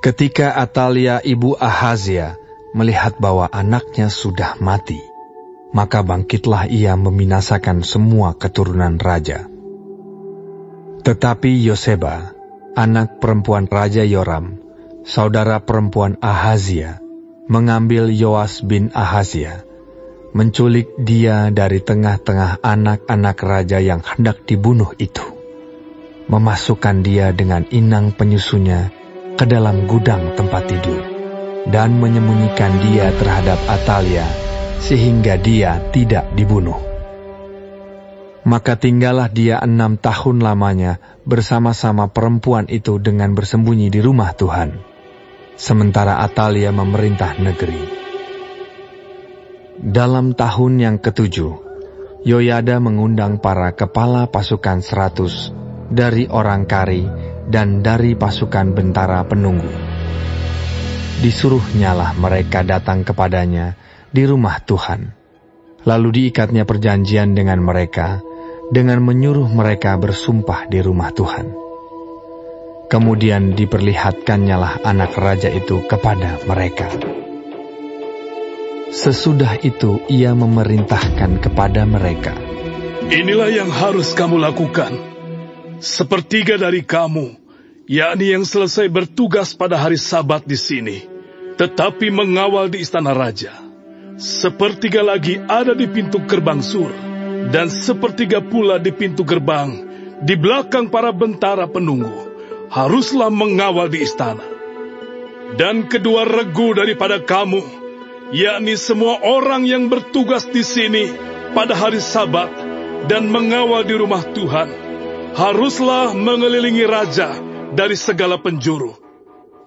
Ketika Atalia ibu Ahazia melihat bahwa anaknya sudah mati, maka bangkitlah ia membinasakan semua keturunan raja. Tetapi Yoseba, anak perempuan Raja Yoram, saudara perempuan Ahazia, mengambil Yoas bin Ahazia, menculik dia dari tengah-tengah anak-anak raja yang hendak dibunuh itu, memasukkan dia dengan inang penyusunya ke dalam gudang tempat tidur, dan menyembunyikan dia terhadap Atalia, sehingga dia tidak dibunuh. Maka tinggallah dia 6 tahun lamanya bersama-sama perempuan itu dengan bersembunyi di rumah Tuhan, sementara Atalia memerintah negeri. Dalam tahun yang ke-7, Yoyada mengundang para kepala pasukan 100 dari orang Kari dan dari pasukan bentara penunggu. Disuruhnyalah mereka datang kepadanya di rumah Tuhan. Lalu diikatnya perjanjian dengan mereka, dengan menyuruh mereka bersumpah di rumah Tuhan. Kemudian diperlihatkannyalah anak raja itu kepada mereka. Sesudah itu ia memerintahkan kepada mereka, "Inilah yang harus kamu lakukan. Sepertiga dari kamu, yakni yang selesai bertugas pada hari Sabat di sini, tetapi mengawal di istana raja. Sepertiga lagi ada di pintu gerbang sur, dan sepertiga pula di pintu gerbang, di belakang para bentara penunggu, haruslah mengawal di istana. Dan kedua regu daripada kamu, yakni semua orang yang bertugas di sini pada hari Sabat dan mengawal di rumah Tuhan, haruslah mengelilingi raja dari segala penjuru,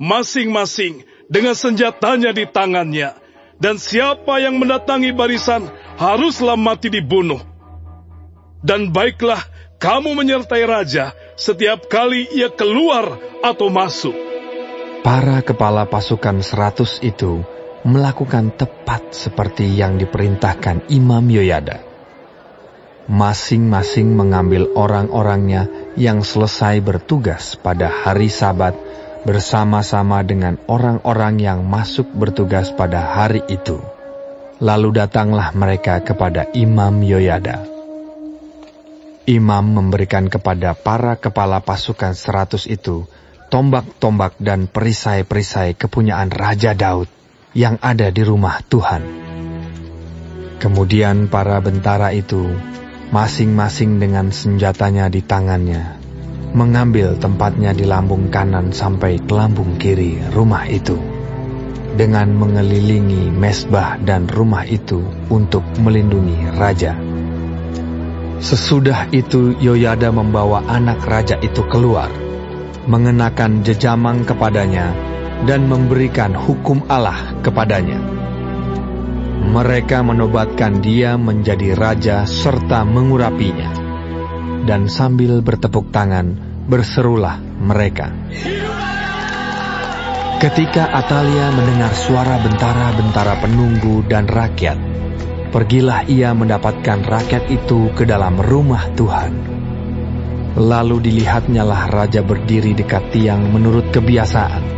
masing-masing dengan senjatanya di tangannya, dan siapa yang mendatangi barisan haruslah mati dibunuh. Dan baiklah kamu menyertai raja setiap kali ia keluar atau masuk." Para kepala pasukan 100 itu melakukan tepat seperti yang diperintahkan Imam Yoyada. Masing-masing mengambil orang-orangnya yang selesai bertugas pada hari Sabat bersama-sama dengan orang-orang yang masuk bertugas pada hari itu. Lalu datanglah mereka kepada Imam Yoyada. Imam memberikan kepada para kepala pasukan 100 itu tombak-tombak dan perisai-perisai kepunyaan Raja Daud yang ada di rumah Tuhan. Kemudian para bentara itu, masing-masing dengan senjatanya di tangannya, mengambil tempatnya di lambung kanan sampai ke lambung kiri rumah itu, dengan mengelilingi mezbah dan rumah itu untuk melindungi raja. Sesudah itu Yoyada membawa anak raja itu keluar, mengenakan jejamang kepadanya, dan memberikan hukum Allah kepadanya. Mereka menobatkan dia menjadi raja serta mengurapinya. Dan sambil bertepuk tangan, berserulah mereka. Ketika Atalia mendengar suara bentara-bentara penunggu dan rakyat, pergilah ia mendapatkan rakyat itu ke dalam rumah Tuhan. Lalu dilihatnyalah raja berdiri dekat tiang menurut kebiasaan,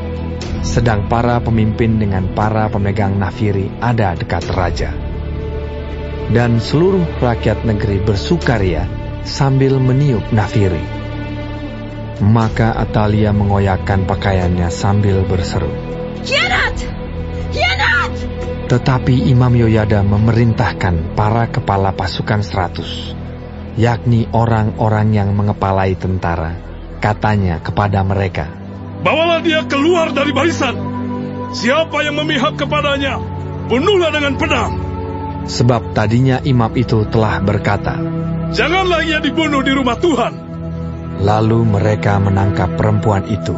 sedang para pemimpin dengan para pemegang nafiri ada dekat raja. Dan seluruh rakyat negeri bersukaria sambil meniup nafiri. Maka Atalia mengoyakkan pakaiannya sambil berseru, "Khianat! Khianat!" Tetapi Imam Yoyada memerintahkan para kepala pasukan 100, yakni orang-orang yang mengepalai tentara, katanya kepada mereka, "Bawalah dia keluar dari barisan. Siapa yang memihak kepadanya, bunuhlah dengan pedang." Sebab tadinya imam itu telah berkata, "Janganlah ia dibunuh di rumah Tuhan." Lalu mereka menangkap perempuan itu.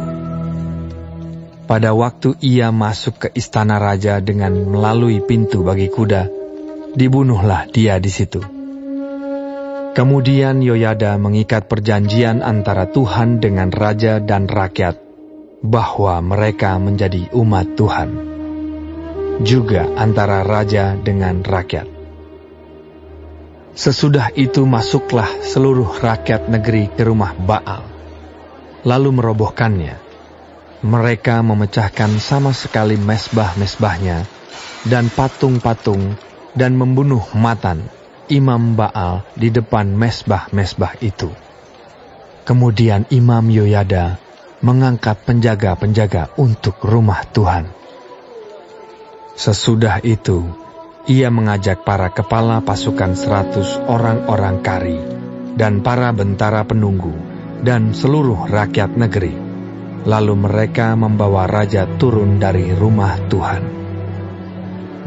Pada waktu ia masuk ke istana raja dengan melalui pintu bagi kuda, dibunuhlah dia di situ. Kemudian Yoyada mengikat perjanjian antara Tuhan dengan raja dan rakyat, bahwa mereka menjadi umat Tuhan, juga antara raja dengan rakyat. Sesudah itu masuklah seluruh rakyat negeri ke rumah Baal, lalu merobohkannya. Mereka memecahkan sama sekali mesbah-mesbahnya dan patung-patung dan membunuh Matan, imam Baal, di depan mesbah-mesbah itu. Kemudian Imam Yoyada mengangkat penjaga-penjaga untuk rumah Tuhan. Sesudah itu, ia mengajak para kepala pasukan 100 orang-orang kari dan para bentara penunggu dan seluruh rakyat negeri. Lalu mereka membawa raja turun dari rumah Tuhan.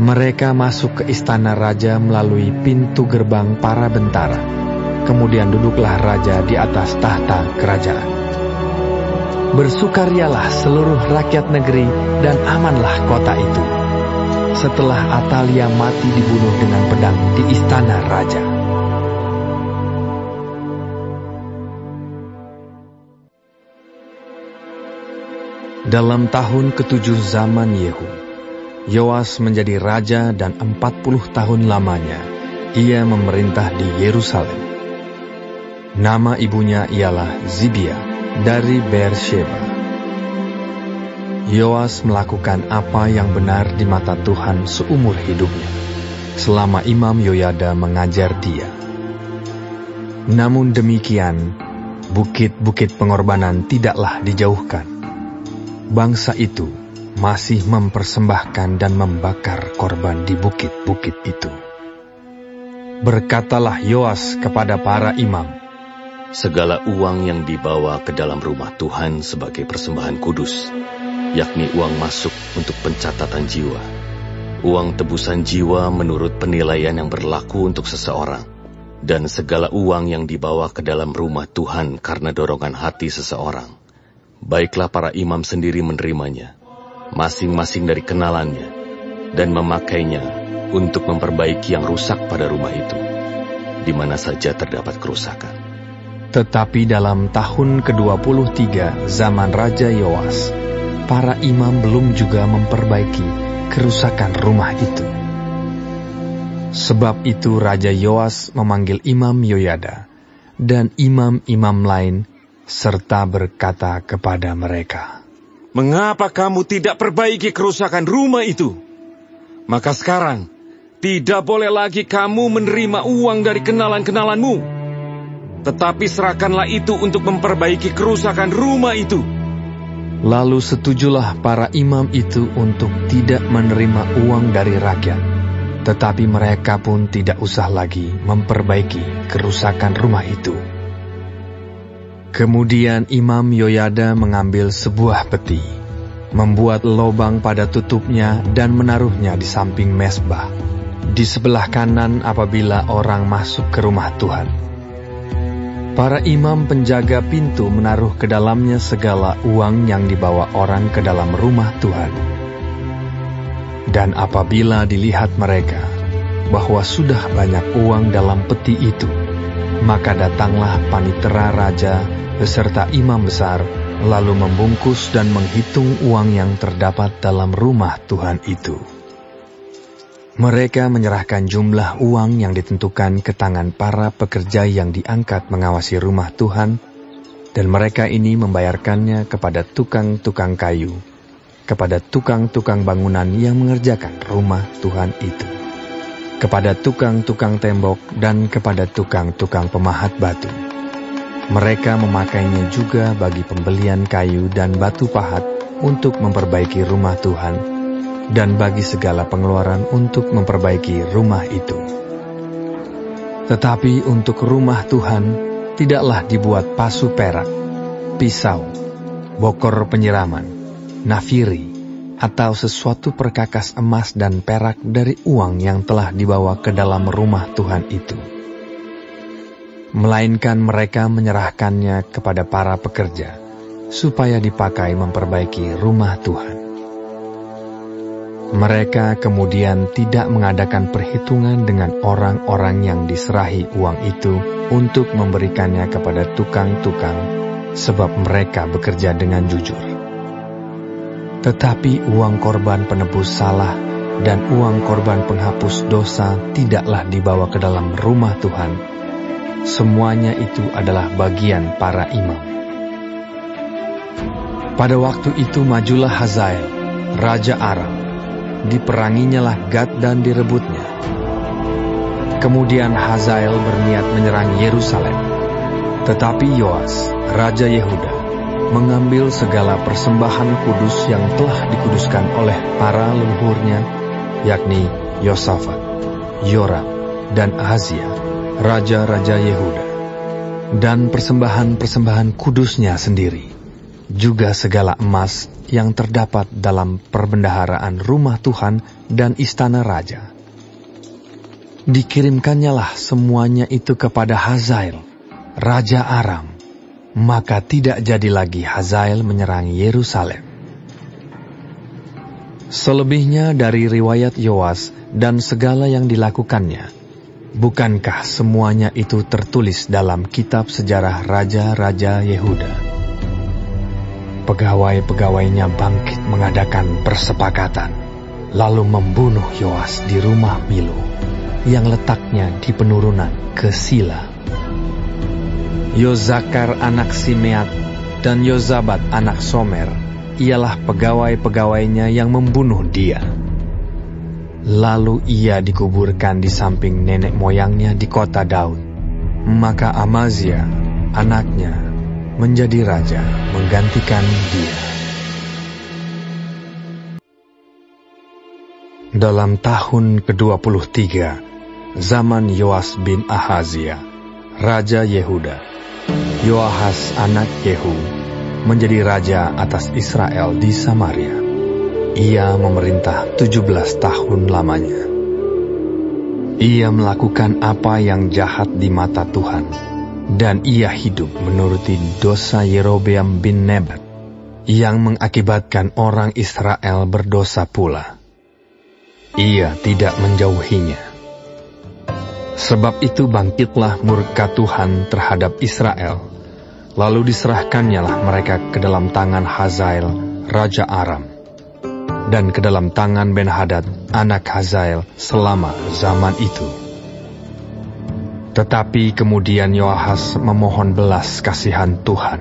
Mereka masuk ke istana raja melalui pintu gerbang para bentara. Kemudian duduklah raja di atas tahta kerajaan. Bersukarialah seluruh rakyat negeri dan amanlah kota itu. Setelah Atalia mati dibunuh dengan pedang di istana raja. Dalam tahun ke-7 zaman Yehu, Yoas menjadi raja dan 40 tahun lamanya ia memerintah di Yerusalem. Nama ibunya ialah Zibia dari Beersheba. Yoas melakukan apa yang benar di mata Tuhan seumur hidupnya, selama Imam Yoyada mengajar dia. Namun demikian, bukit-bukit pengorbanan tidaklah dijauhkan. Bangsa itu masih mempersembahkan dan membakar korban di bukit-bukit itu. Berkatalah Yoas kepada para imam, segala uang yang dibawa ke dalam rumah Tuhan sebagai persembahan kudus, yakni uang masuk untuk pencatatan jiwa, uang tebusan jiwa menurut penilaian yang berlaku untuk seseorang, dan segala uang yang dibawa ke dalam rumah Tuhan karena dorongan hati seseorang, baiklah para imam sendiri menerimanya, masing-masing dari kenalannya, dan memakainya untuk memperbaiki yang rusak pada rumah itu, di mana saja terdapat kerusakan. Tetapi dalam tahun ke-23 zaman Raja Yoas, para imam belum juga memperbaiki kerusakan rumah itu. Sebab itu Raja Yoas memanggil Imam Yoyada dan imam-imam lain, serta berkata kepada mereka, mengapa kamu tidak perbaiki kerusakan rumah itu? Maka sekarang, tidak boleh lagi kamu menerima uang dari kenalan-kenalanmu. Tetapi serahkanlah itu untuk memperbaiki kerusakan rumah itu. Lalu setujulah para imam itu untuk tidak menerima uang dari rakyat. Tetapi mereka pun tidak usah lagi memperbaiki kerusakan rumah itu. Kemudian Imam Yoyada mengambil sebuah peti, membuat lobang pada tutupnya dan menaruhnya di samping mesbah, di sebelah kanan apabila orang masuk ke rumah Tuhan. Para imam penjaga pintu menaruh ke dalamnya segala uang yang dibawa orang ke dalam rumah Tuhan. Dan apabila dilihat mereka bahwa sudah banyak uang dalam peti itu, maka datanglah panitera raja beserta imam besar, lalu membungkus dan menghitung uang yang terdapat dalam rumah Tuhan itu. Mereka menyerahkan jumlah uang yang ditentukan ke tangan para pekerja yang diangkat mengawasi rumah Tuhan, dan mereka ini membayarkannya kepada tukang-tukang kayu, kepada tukang-tukang bangunan yang mengerjakan rumah Tuhan itu, kepada tukang-tukang tembok, dan kepada tukang-tukang pemahat batu. Mereka memakainya juga bagi pembelian kayu dan batu pahat untuk memperbaiki rumah Tuhan, dan bagi segala pengeluaran untuk memperbaiki rumah itu. Tetapi untuk rumah Tuhan tidaklah dibuat pasu perak, pisau, bokor penyiraman, nafiri, atau sesuatu perkakas emas dan perak dari uang yang telah dibawa ke dalam rumah Tuhan itu. Melainkan mereka menyerahkannya kepada para pekerja, supaya dipakai memperbaiki rumah Tuhan. Mereka kemudian tidak mengadakan perhitungan dengan orang-orang yang diserahi uang itu untuk memberikannya kepada tukang-tukang, sebab mereka bekerja dengan jujur. Tetapi uang korban penebus salah dan uang korban penghapus dosa tidaklah dibawa ke dalam rumah Tuhan. Semuanya itu adalah bagian para imam. Pada waktu itu majulah Hazael, raja Aram. Diperanginya lah Gad dan direbutnya. Kemudian Hazael berniat menyerang Yerusalem. Tetapi Yoas, raja Yehuda, mengambil segala persembahan kudus yang telah dikuduskan oleh para leluhurnya, yakni Yosafat, Yoram, dan Ahazia, raja-raja Yehuda, dan persembahan-persembahan kudusnya sendiri, juga segala emas yang terdapat dalam perbendaharaan rumah Tuhan dan istana raja. Dikirimkannya lah semuanya itu kepada Hazael, raja Aram, maka tidak jadi lagi Hazael menyerang Yerusalem. Selebihnya dari riwayat Yoas dan segala yang dilakukannya, bukankah semuanya itu tertulis dalam kitab sejarah raja-raja Yehuda? Pegawai-pegawainya bangkit mengadakan persepakatan, lalu membunuh Yoas di rumah Milo, yang letaknya di penurunan ke Sila. Yozakar anak Simeat dan Yozabat anak Somer ialah pegawai-pegawainya yang membunuh dia. Lalu ia dikuburkan di samping nenek moyangnya di kota Daud. Maka Amazia, anaknya, menjadi raja menggantikan dia. Dalam tahun ke-23, zaman Yoas bin Ahazia, raja Yehuda, Yoahas anak Yehu menjadi raja atas Israel di Samaria. Ia memerintah 17 tahun lamanya. Ia melakukan apa yang jahat di mata Tuhan, dan ia hidup menuruti dosa Yerobeam bin Nebat, yang mengakibatkan orang Israel berdosa pula. Ia tidak menjauhinya. Sebab itu bangkitlah murka Tuhan terhadap Israel, lalu diserahkannya lah mereka ke dalam tangan Hazael, raja Aram, dan ke dalam tangan Ben-Hadad, anak Hazael, selama zaman itu. Tetapi kemudian Yoahas memohon belas kasihan Tuhan,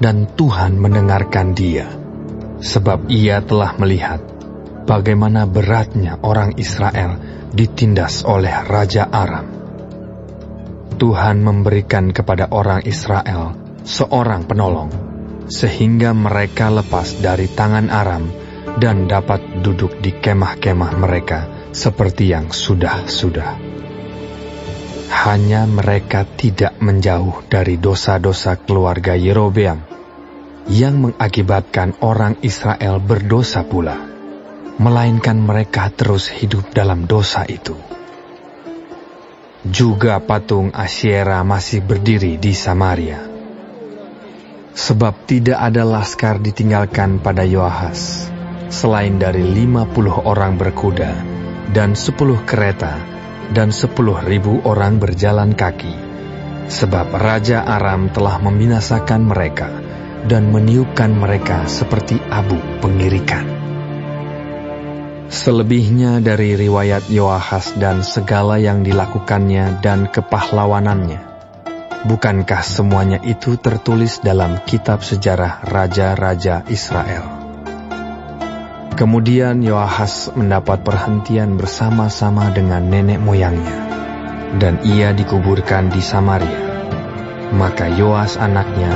dan Tuhan mendengarkan dia, sebab ia telah melihat bagaimana beratnya orang Israel ditindas oleh Raja Aram. Tuhan memberikan kepada orang Israel seorang penolong, sehingga mereka lepas dari tangan Aram dan dapat duduk di kemah-kemah mereka seperti yang sudah-sudah. Hanya mereka tidak menjauh dari dosa-dosa keluarga Yerobeam, yang mengakibatkan orang Israel berdosa pula, melainkan mereka terus hidup dalam dosa itu. Juga patung Asyera masih berdiri di Samaria. Sebab tidak ada laskar ditinggalkan pada Yoahas, selain dari 50 orang berkuda, dan 10 kereta, dan 10.000 orang berjalan kaki. Sebab Raja Aram telah membinasakan mereka, dan meniupkan mereka seperti abu pengirikan. Selebihnya dari riwayat Yoahas dan segala yang dilakukannya dan kepahlawanannya, bukankah semuanya itu tertulis dalam kitab sejarah raja-raja Israel? Kemudian Yoahas mendapat perhentian bersama-sama dengan nenek moyangnya, dan ia dikuburkan di Samaria. Maka Yoas anaknya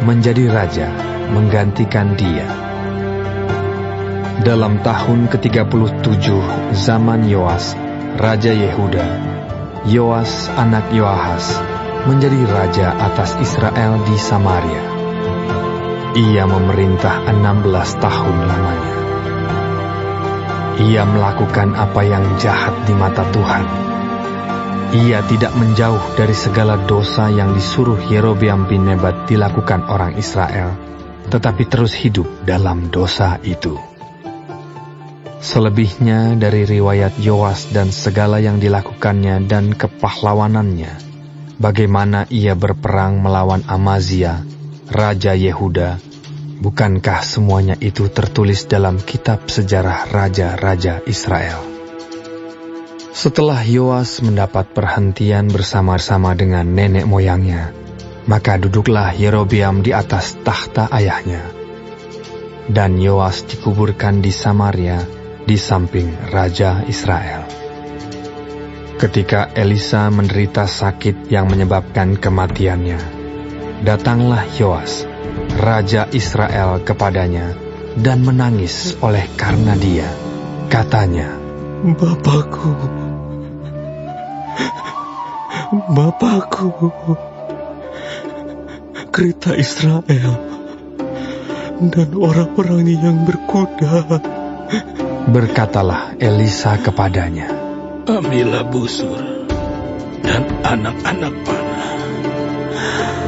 menjadi raja menggantikan dia. Dalam tahun ke-37 zaman Yoas, raja Yehuda, Yoas anak Yoahas menjadi raja atas Israel di Samaria. Ia memerintah 16 tahun lamanya. Ia melakukan apa yang jahat di mata Tuhan. Ia tidak menjauh dari segala dosa yang disuruh Yerobeam bin Nebat dilakukan orang Israel, tetapi terus hidup dalam dosa itu. Selebihnya dari riwayat Yoas dan segala yang dilakukannya dan kepahlawanannya, bagaimana ia berperang melawan Amazia, raja Yehuda, bukankah semuanya itu tertulis dalam kitab sejarah raja-raja Israel? Setelah Yoas mendapat perhentian bersama-sama dengan nenek moyangnya, maka duduklah Yerobeam di atas takhta ayahnya, dan Yoas dikuburkan di Samaria di samping Raja Israel. Ketika Elisa menderita sakit yang menyebabkan kematiannya, datanglah Yoas, Raja Israel kepadanya dan menangis oleh karena dia. Katanya, Bapakku, kereta Israel dan orang-orang yang berkuda. Berkatalah Elisa kepadanya, ambillah busur dan anak-anak panah.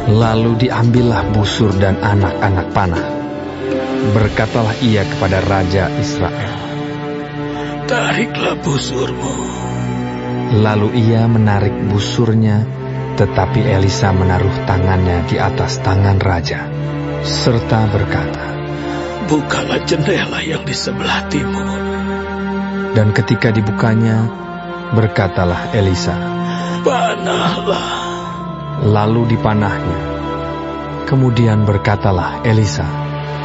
Lalu diambillah busur dan anak-anak panah. Berkatalah ia kepada Raja Israel, tariklah busurmu. Lalu ia menarik busurnya, tetapi Elisa menaruh tangannya di atas tangan raja, serta berkata, bukalah jendela yang di sebelah timur. Dan ketika dibukanya, berkatalah Elisa, panahlah. Lalu dipanahnya. Kemudian berkatalah Elisa,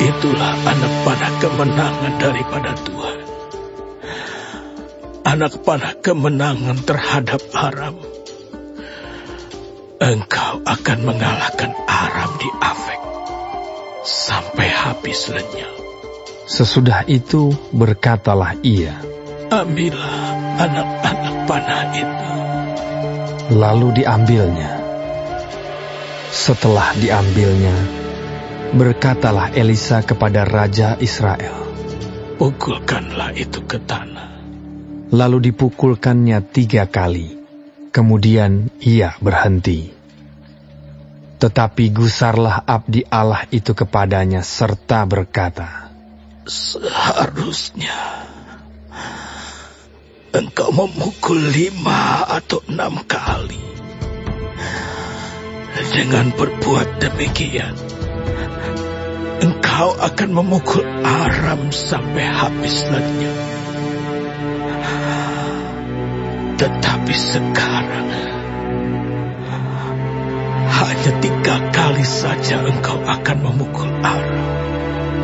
itulah anak panah kemenangan daripada Tuhan. Anak panah kemenangan terhadap Aram. Engkau akan mengalahkan Aram di Afek sampai habis lenyap. Sesudah itu berkatalah ia, ambillah anak-anak panah itu. Lalu diambilnya. Setelah diambilnya, berkatalah Elisa kepada Raja Israel, pukulkanlah itu ke tanah. Lalu dipukulkannya 3 kali, kemudian ia berhenti. Tetapi gusarlah abdi Allah itu kepadanya serta berkata, seharusnya engkau memukul 5 atau 6 kali. Dengan berbuat demikian, engkau akan memukul Aram sampai habis lenyap. Tetapi sekarang, hanya 3 kali saja engkau akan memukul Aram.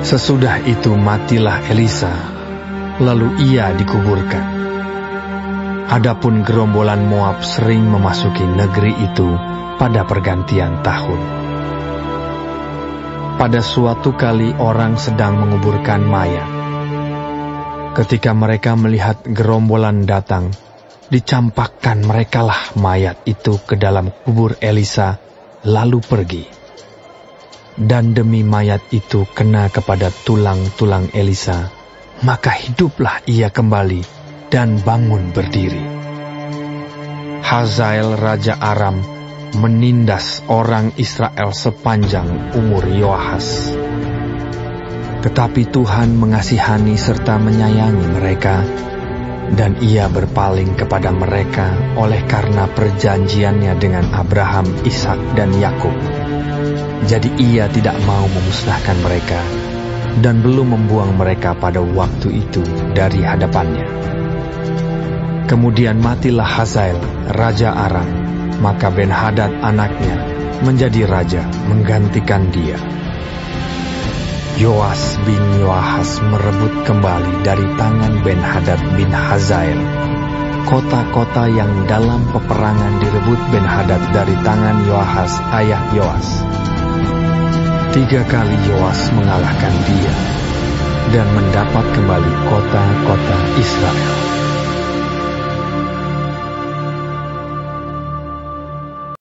Sesudah itu matilah Elisa, lalu ia dikuburkan. Adapun gerombolan Moab sering memasuki negeri itu pada pergantian tahun. Pada suatu kali orang sedang menguburkan mayat. Ketika mereka melihat gerombolan datang, dicampakkan merekalah mayat itu ke dalam kubur Elisa, lalu pergi. Dan demi mayat itu kena kepada tulang-tulang Elisa, maka hiduplah ia kembali dan bangun berdiri. Hazael Raja Aram menindas orang Israel sepanjang umur Yoahas. Tetapi Tuhan mengasihani serta menyayangi mereka, dan ia berpaling kepada mereka oleh karena perjanjiannya dengan Abraham, Ishak, dan Yakub. Jadi ia tidak mau memusnahkan mereka, dan belum membuang mereka pada waktu itu dari hadapannya. Kemudian matilah Hazael, Raja Aram, maka Ben-Hadad anaknya menjadi raja menggantikan dia. Yoas bin Yoahas merebut kembali dari tangan Ben-Hadad bin Hazael kota-kota yang dalam peperangan direbut Ben-Hadad dari tangan Yoahas ayah Yoas. 3 kali Yoas mengalahkan dia dan mendapat kembali kota-kota Israel.